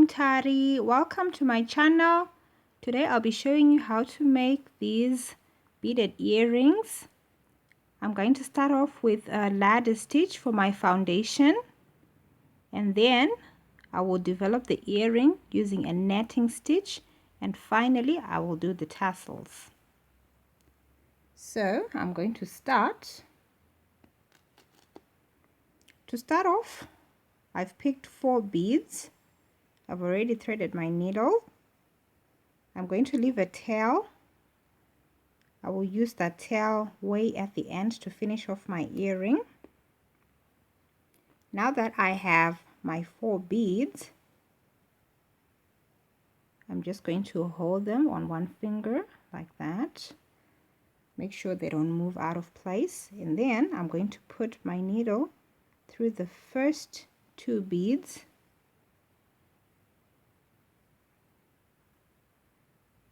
I'm Tari. Welcome to my channel. Today I'll be showing you how to make these beaded earrings. I'm going to start off with a ladder stitch for my foundation, and then I will develop the earring using a netting stitch, and finally I will do the tassels. So I'm going to start. To start off, I've picked 4 beads. I've already threaded my needle. I'm going to leave a tail. I will use that tail way at the end to finish off my earring. Now that I have my 4 beads, I'm just going to hold them on one finger like that. Make sure they don't move out of place, and then I'm going to put my needle through the first 2 beads.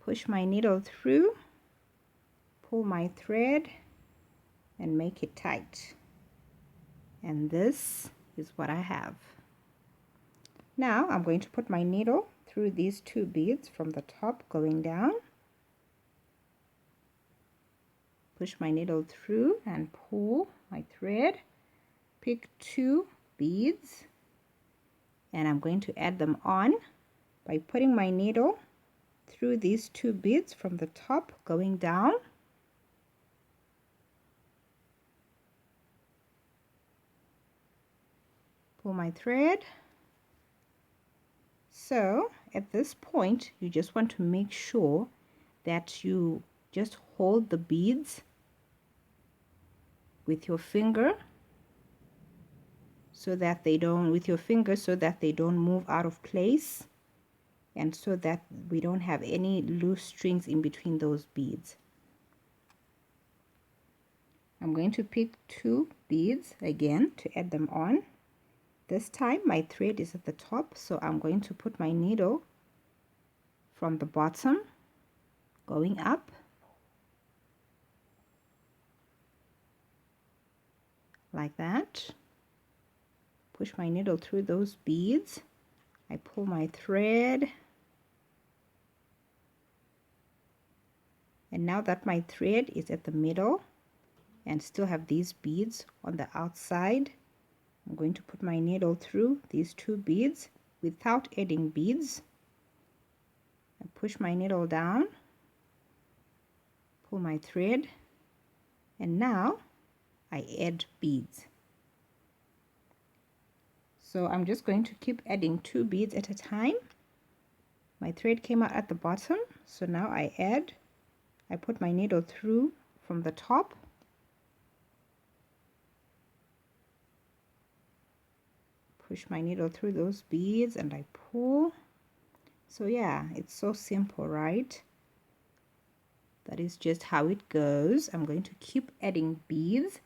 Push my needle through, pull my thread, and make it tight. And this is what I have. Now I'm going to put my needle through these 2 beads from the top going down. Push my needle through and pull my thread. Pick 2 beads, and I'm going to add them on by putting my needle through these 2 beads from the top going down. Pull my thread. So at this point you just want to make sure that you just hold the beads with your finger so that they don't move out of place, and so that we don't have any loose strings in between those beads. I'm going to pick 2 beads again to add them on. This time my thread is at the top, so I'm going to put my needle from the bottom going up, like that. Push my needle through those beads. I pull my thread, and now that my thread is at the middle and still have these beads on the outside, I'm going to put my needle through these 2 beads without adding beads. I push my needle down, pull my thread, and now I add beads. So I'm just going to keep adding 2 beads at a time. My thread came out at the bottom, so now I put my needle through from the top, push my needle through those beads, and I pull. So yeah, it's so simple, right? That is just how it goes. I'm going to keep adding beads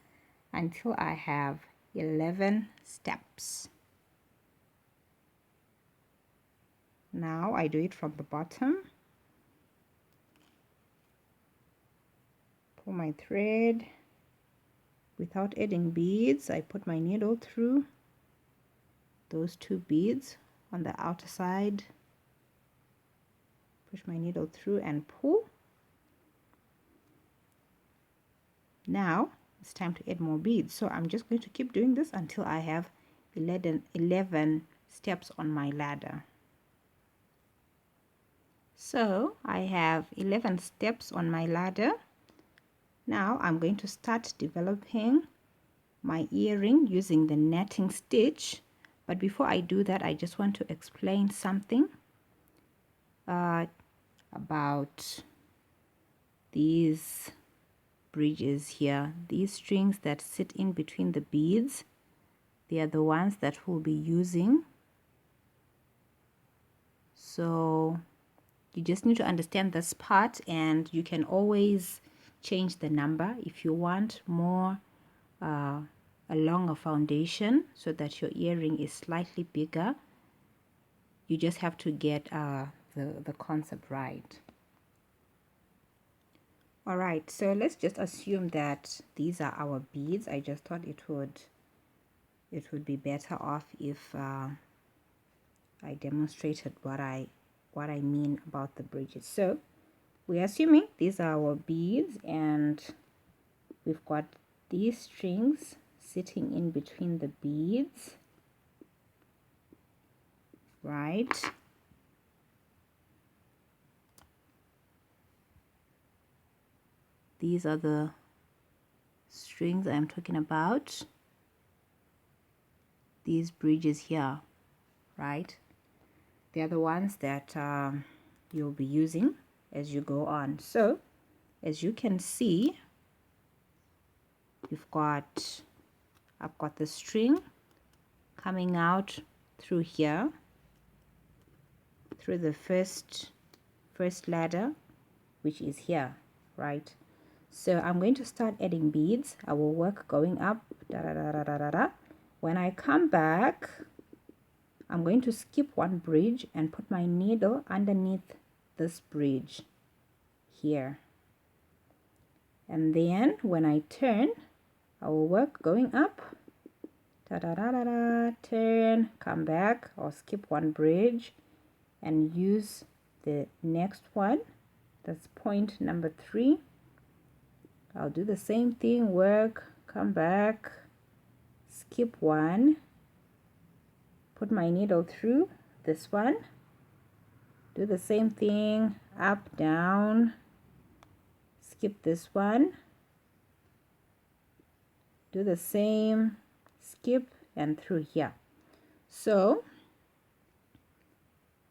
until I have 11 steps. Now I do it from the bottom. Pull my thread. Without adding beads, I put my needle through those 2 beads on the outer side. Push my needle through and pull. Now it's time to add more beads, so I'm just going to keep doing this until I have 11 steps on my ladder. So I have 11 steps on my ladder. Now I'm going to start developing my earring using the netting stitch. But before I do that, I just want to explain something about these bridges here. These strings that sit in between the beads, they are the ones that we'll be using. So you just need to understand this part, and you can always change the number if you want more a longer foundation so that your earring is slightly bigger. You just have to get the concept right. Alright, so let's just assume that these are our beads. I just thought it would be better off if I demonstrated what I mean about the bridges. So we're assuming these are our beads, and we've got these strings sitting in between the beads, right? These are the strings I'm talking about, these bridges here, right? They're the ones that you'll be using as you go on. So as you can see, I've got the string coming out through here, through the first ladder, which is here, right? So I'm going to start adding beads. I will work going up, da, da, da, da, da, da, da. When I come back, I'm going to skip one bridge and put my needle underneath this bridge here. And then when I turn, I will work going up, da, da, da, da, da, turn, come back, or skip one bridge and use the next one. That's point number 3. I'll do the same thing, work, come back, skip one, put my needle through this one, do the same thing, up, down, skip this one, do the same, skip, and through here. So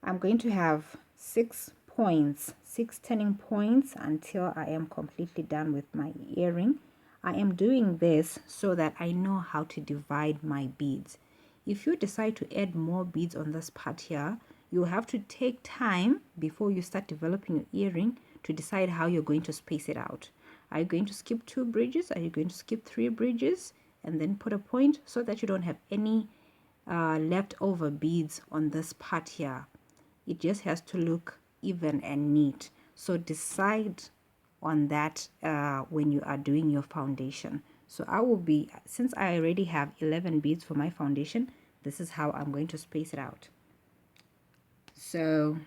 I'm going to have 6 points, 6 turning points until I am completely done with my earring. I am doing this so that I know how to divide my beads. If you decide to add more beads on this part here, you have to take time before you start developing your earring to decide how you're going to space it out. Are you going to skip 2 bridges? Are you going to skip 3 bridges and then put a point so that you don't have any leftover beads on this part here? It just has to look even and neat. So decide on that when you are doing your foundation. So I will be, since I already have 11 beads for my foundation, this is how I'm going to space it out. So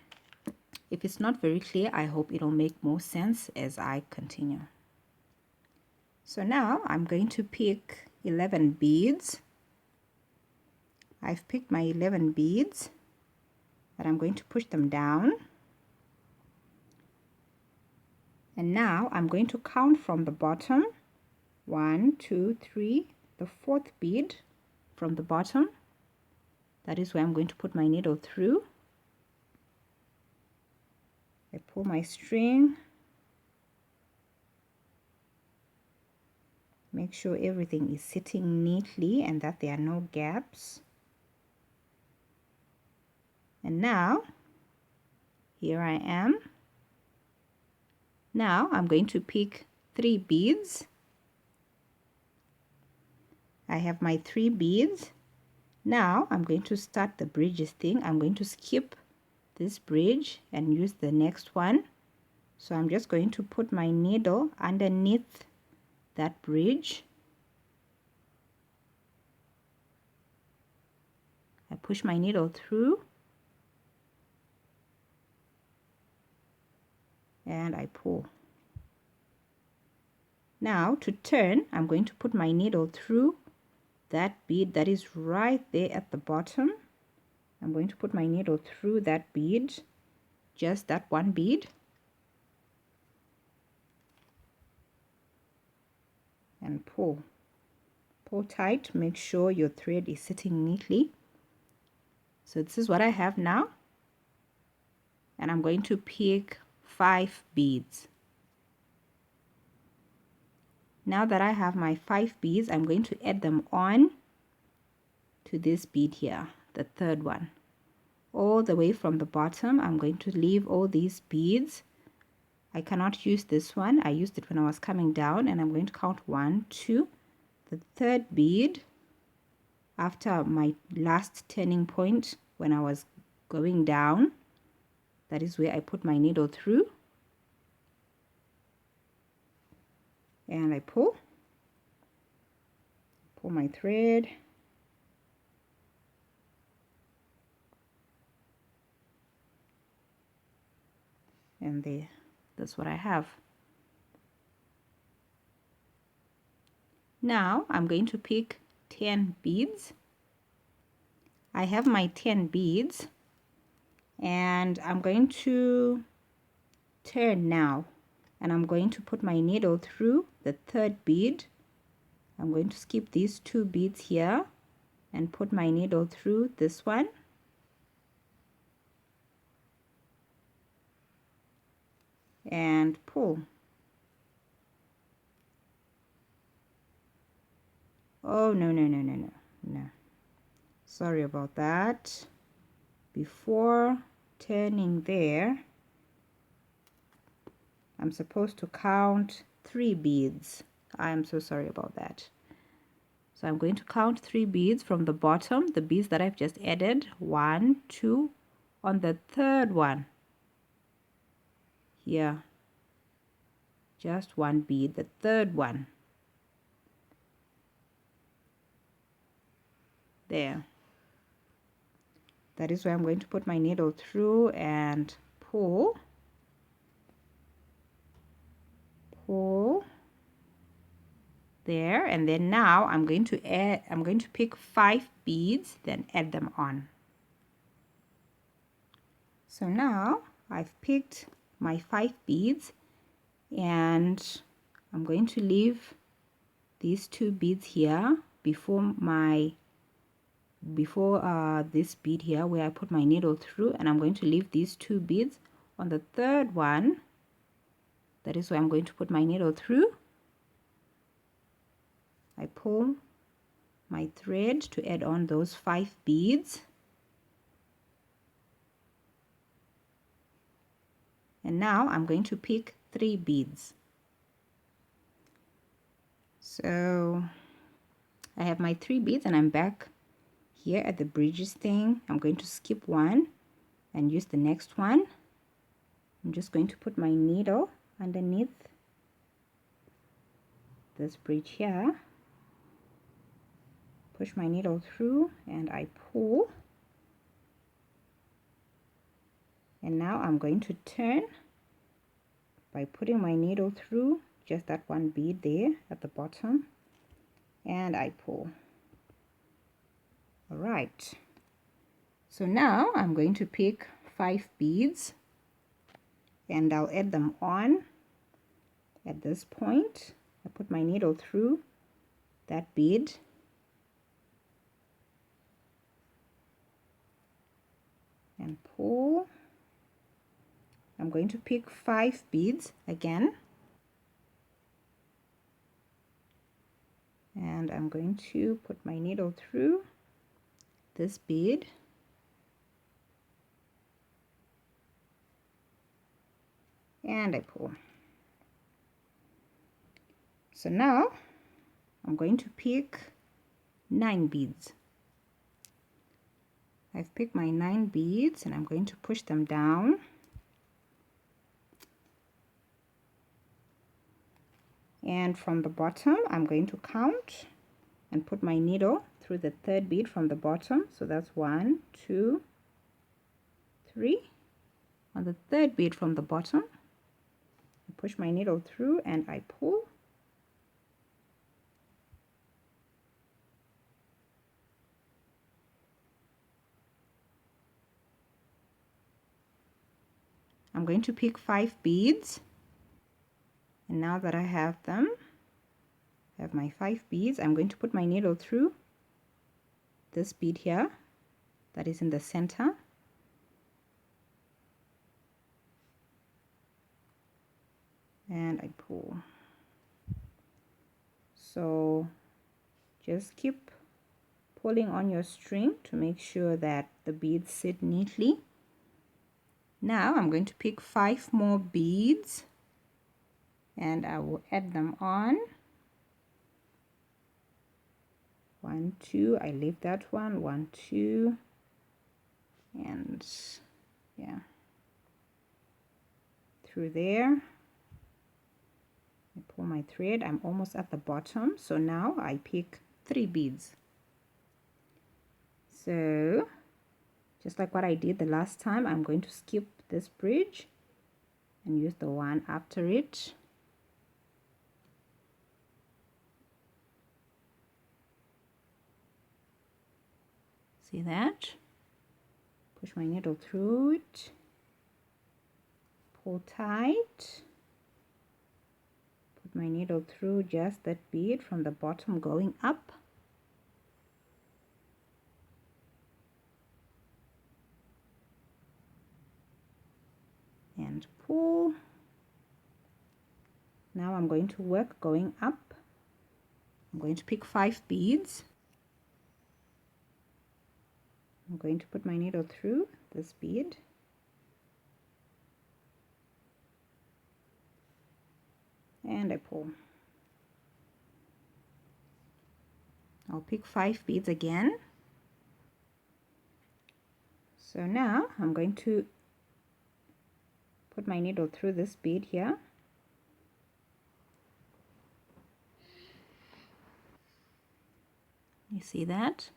if it's not very clear, I hope it'll make more sense as I continue. So now I'm going to pick 11 beads. I've picked my 11 beads, but I'm going to push them down. And now I'm going to count from the bottom. 1, 2, 3, the 4th bead from the bottom. That is where I'm going to put my needle through. I pull my string. Make sure everything is sitting neatly and that there are no gaps. And now, here I am. Now I'm going to pick 3 beads. I have my 3 beads. Now I'm going to start the bridges thing. I'm going to skip this bridge and use the next one. So I'm just going to put my needle underneath that bridge. I push my needle through and I pull. Now to turn, I'm going to put my needle through that bead that is right there at the bottom. I'm going to put my needle through that bead, just that one bead, and pull. Pull tight, make sure your thread is sitting neatly. So this is what I have now, and I'm going to pick 5 beads. Now that I have my 5 beads, I'm going to add them on to this bead here, the 3rd one. All the way from the bottom, I'm going to leave all these beads. I cannot use this one. I used it when I was coming down, and I'm going to count 1, 2. The 3rd bead, after my last turning point when I was going down, that is where I put my needle through. And I pull my thread, and there, that's what I have. Now I'm going to pick 10 beads. I have my 10 beads, and I'm going to turn now, and I'm going to put my needle through the third bead. I'm going to skip these 2 beads here and put my needle through this one, and pull. Oh, no. Sorry about that. Before turning there, I'm supposed to count 3 beads. I am so sorry about that. So I'm going to count 3 beads from the bottom, the beads that I've just added. 1, 2, on the third one here, just 1 bead, the third one there. That is where I'm going to put my needle through and pull, pull there, and then now I'm going to pick 5 beads, then add them on. So now I've picked my 5 beads, and I'm going to leave these 2 beads here before this bead here where I put my needle through, and I'm going to leave these 2 beads on the third one. That is where I'm going to put my needle through. I pull my thread to add on those 5 beads, and now I'm going to pick 3 beads. So I have my 3 beads, and I'm back here at the bridges thing. I'm going to skip one and use the next one. I'm just going to put my needle underneath this bridge here, push my needle through, and I pull, and now I'm going to turn by putting my needle through just that 1 bead there at the bottom, and I pull. All right, so now I'm going to pick 5 beads, and I'll add them on at this point. I put my needle through that bead, and pull. I'm going to pick 5 beads again, and I'm going to put my needle through this bead, and I pull. So now I'm going to pick 9 beads. I've picked my 9 beads, and I'm going to push them down, and from the bottom I'm going to count and put my needle through the third bead from the bottom. So that's 1, 2, 3. On the third bead from the bottom, I push my needle through and I pull. I'm going to pick 5 beads, and now that I have them, I have my 5 beads, I'm going to put my needle through this bead here that is in the center, and I pull. So just keep pulling on your string to make sure that the beads sit neatly. Now I'm going to pick 5 more beads, and I will add them on. 1, 2, I leave that one, 1, 2, and yeah, through there. I pull my thread. I'm almost at the bottom, so now I pick 3 beads. So just like what I did the last time, I'm going to skip this bridge and use the one after it. See that? Push my needle through it, pull tight, put my needle through just that bead from the bottom going up, and pull. Now I'm going to work going up. I'm going to pick 5 beads. I'm going to put my needle through this bead, and I pull. I'll pick 5 beads again. So now I'm going to put my needle through this bead here. You see that?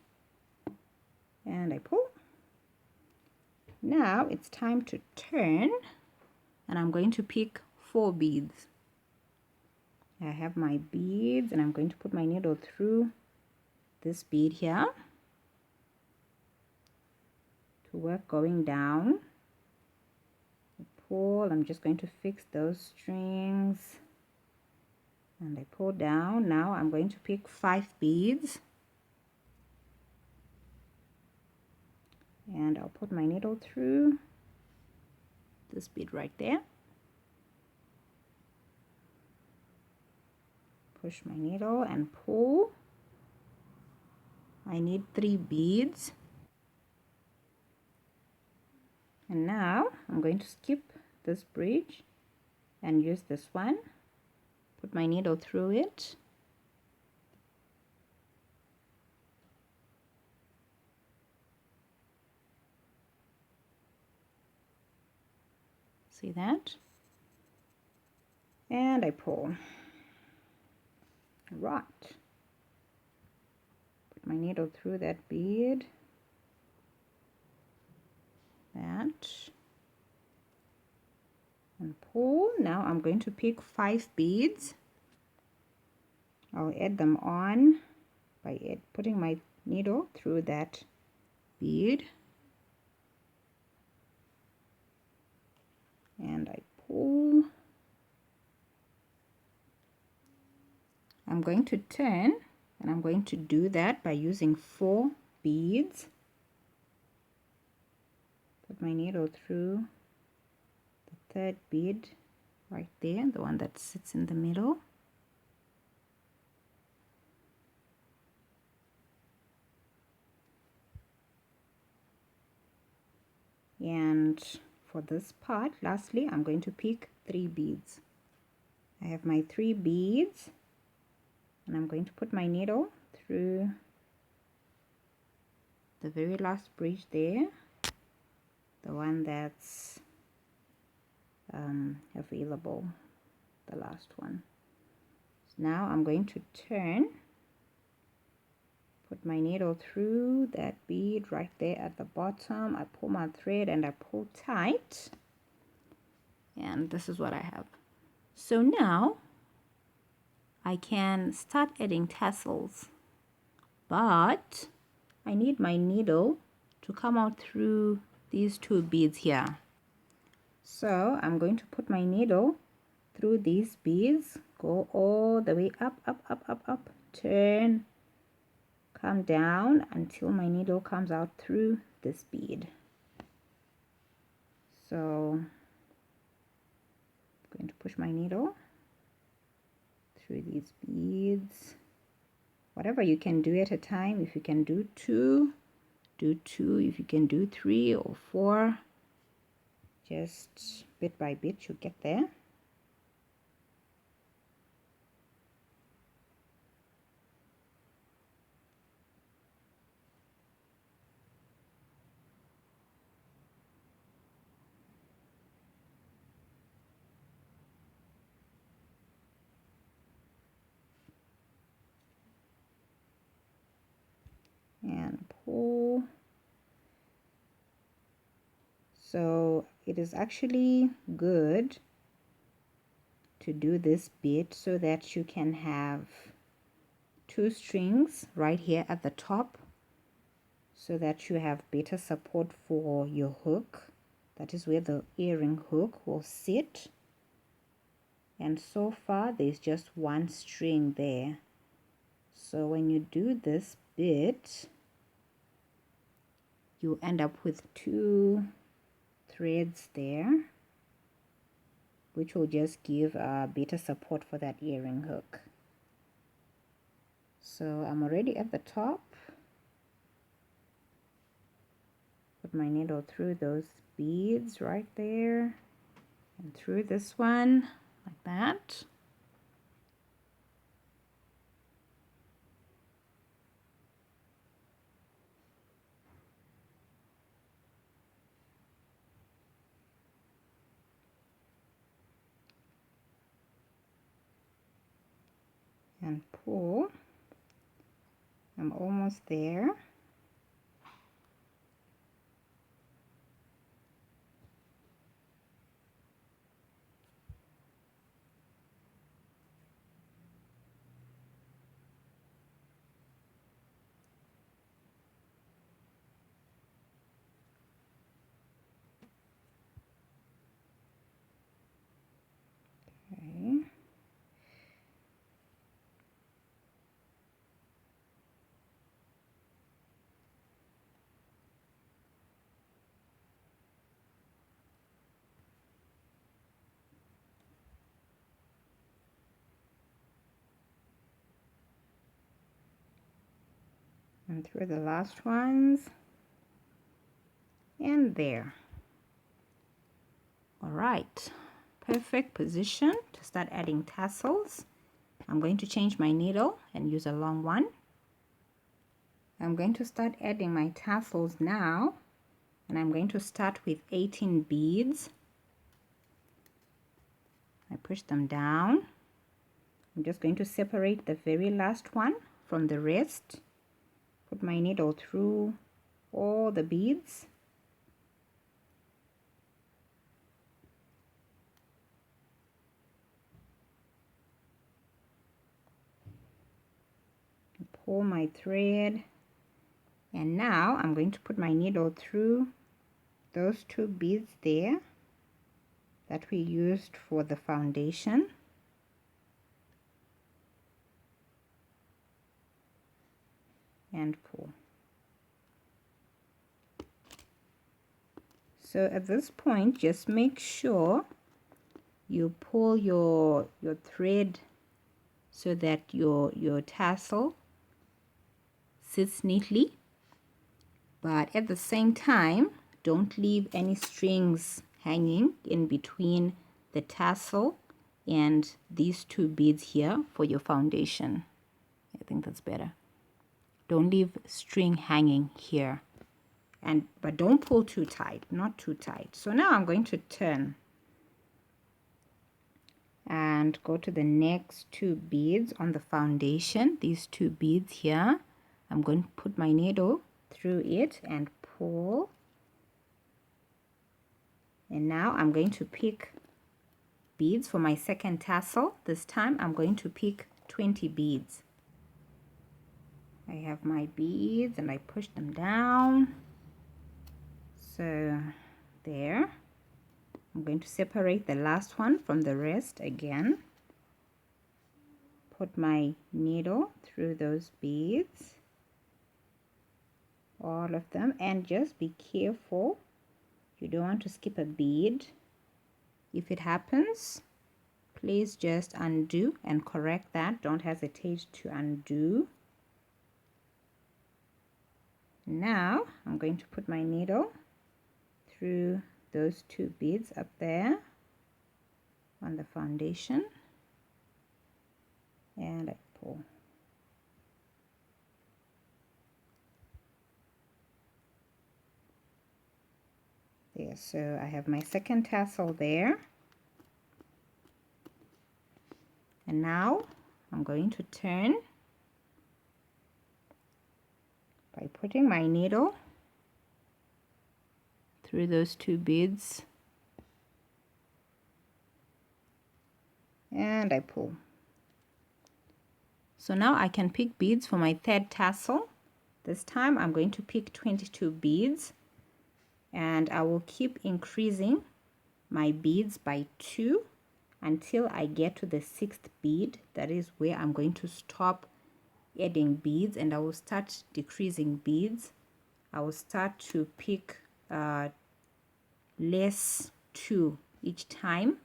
And I pull. Now it's time to turn, and I'm going to pick 4 beads. I have my beads, and I'm going to put my needle through this bead here to work going down. I pull. I'm just going to fix those strings, and I pull down. Now I'm going to pick 5 beads, and I'll put my needle through this bead right there. Push my needle and pull. I need 3 beads. And now I'm going to skip this bridge and use this one. Put my needle through it. See that? And I pull. Right. Put my needle through that bead. That. And pull. Now I'm going to pick 5 beads. I'll add them on by putting my needle through that bead. And I pull. I'm going to turn, and I'm going to do that by using 4 beads. Put my needle through the 3rd bead right there, the one that sits in the middle. And for this part, lastly, I'm going to pick 3 beads. I have my 3 beads, and I'm going to put my needle through the very last bridge there, the one that's available, the last one. So now I'm going to turn, put my needle through that bead right there at the bottom. I pull my thread and I pull tight, and this is what I have. So now I can start adding tassels, but I need my needle to come out through these 2 beads here. So I'm going to put my needle through these beads, go all the way up, up, up, up, up, turn, come down until my needle comes out through this bead. So I'm going to push my needle through these beads. Whatever you can do at a time. If you can do 2, do 2. If you can do 3 or 4, just bit by bit you'll get there. And pull. So it is actually good to do this bit so that you can have 2 strings right here at the top, so that you have better support for your hook. That is where the earring hook will sit. And so far there's just 1 string there. So when you do this bit, you end up with 2 threads there, which will just give better support for that earring hook. So I'm already at the top. Put my needle through those beads right there and through this one like that. And pull. I'm almost there. Okay. And through the last ones. And there. All right. Perfect position to start adding tassels. I'm going to change my needle and use a long one. I'm going to start adding my tassels now, and I'm going to start with 18 beads. I push them down. I'm just going to separate the very last one from the rest. Put my needle through all the beads. Pull my thread, and now I'm going to put my needle through those 2 beads there that we used for the foundation. And pull. So at this point, just make sure you pull your thread so that your tassel sits neatly, but at the same time don't leave any strings hanging in between the tassel and these 2 beads here for your foundation. I think that's better. Don't leave string hanging here, but don't pull too tight, not too tight. So now I'm going to turn and go to the next 2 beads on the foundation. These 2 beads here, I'm going to put my needle through it and pull. And now I'm going to pick beads for my second tassel. This time I'm going to pick 20 beads. I have my beads and I push them down. So there. I'm going to separate the last one from the rest again. Put my needle through those beads, all of them, and just be careful. You don't want to skip a bead. If it happens, please just undo and correct that. Don't hesitate to undo. Now I'm going to put my needle through those 2 beads up there on the foundation, and I pull. There, so I have my second tassel there, and now I'm going to turn by putting my needle through those 2 beads and I pull. So now I can pick beads for my third tassel. This time I'm going to pick 22 beads, and I will keep increasing my beads by 2 until I get to the 6th bead. That is where I'm going to stop adding beads, and I will start decreasing beads. I will start to pick less 2 each time.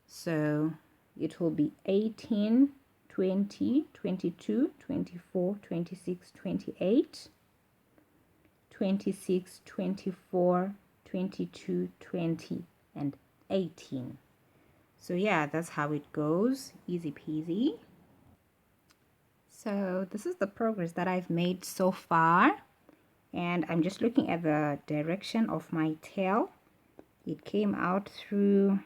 So it will be 18, 20, 22, 24, 26, 28, 26, 24, 22, 20, and 18. So yeah, that's how it goes. Easy peasy. So this is the progress that I've made so far, and I'm just looking at the direction of my tail. It came out through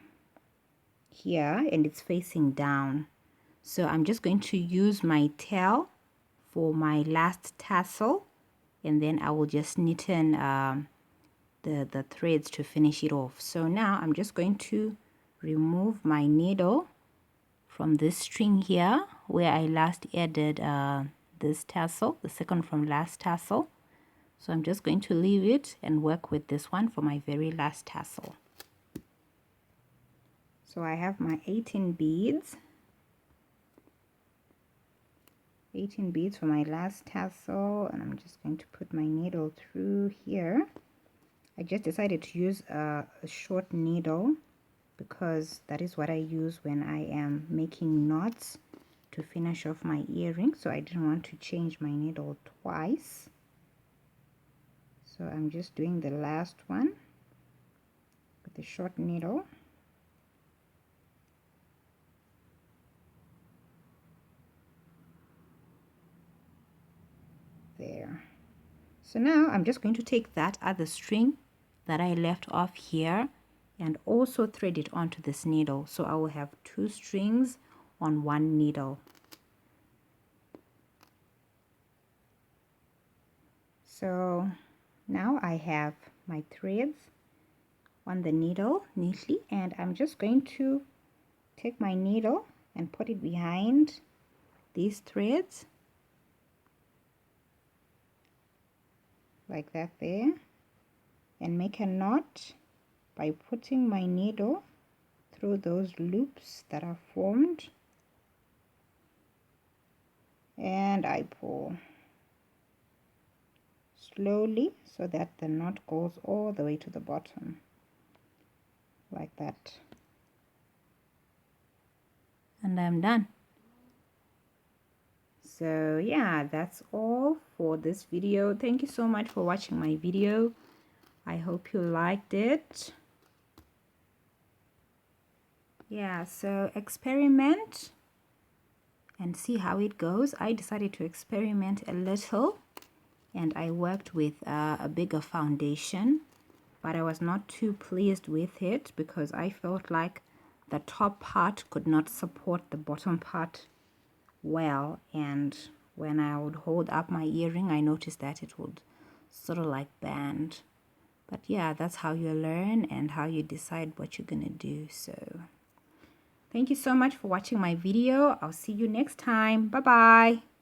here and it's facing down. So I'm just going to use my tail for my last tassel, and then I will just knit in the threads to finish it off. So now I'm just going to remove my needle from this string here where I last added this tassel, the second from last tassel. So I'm just going to leave it and work with this one for my very last tassel. So I have my 18 beads. 18 beads for my last tassel, and I'm just going to put my needle through here. I just decided to use a short needle because that is what I use when I am making knots to finish off my earring, so I didn't want to change my needle twice. So I'm just doing the last one with the short needle. There. So now I'm just going to take that other string that I left off here and also thread it onto this needle. So I will have 2 strings on 1 needle. So now I have my threads on the needle neatly, and I'm just going to take my needle and put it behind these threads like that there, and make a knot by putting my needle through those loops that are formed, and I pull slowly so that the knot goes all the way to the bottom like that, and I'm done. So yeah, that's all for this video. Thank you so much for watching my video. I hope you liked it. Yeah, so experiment and see how it goes. I decided to experiment a little, and I worked with a bigger foundation, but I was not too pleased with it because I felt like the top part could not support the bottom part well, and when I would hold up my earring I noticed that it would sort of like bend. But yeah, that's how you learn and how you decide what you're gonna do. So thank you so much for watching my video. I'll see you next time. Bye bye.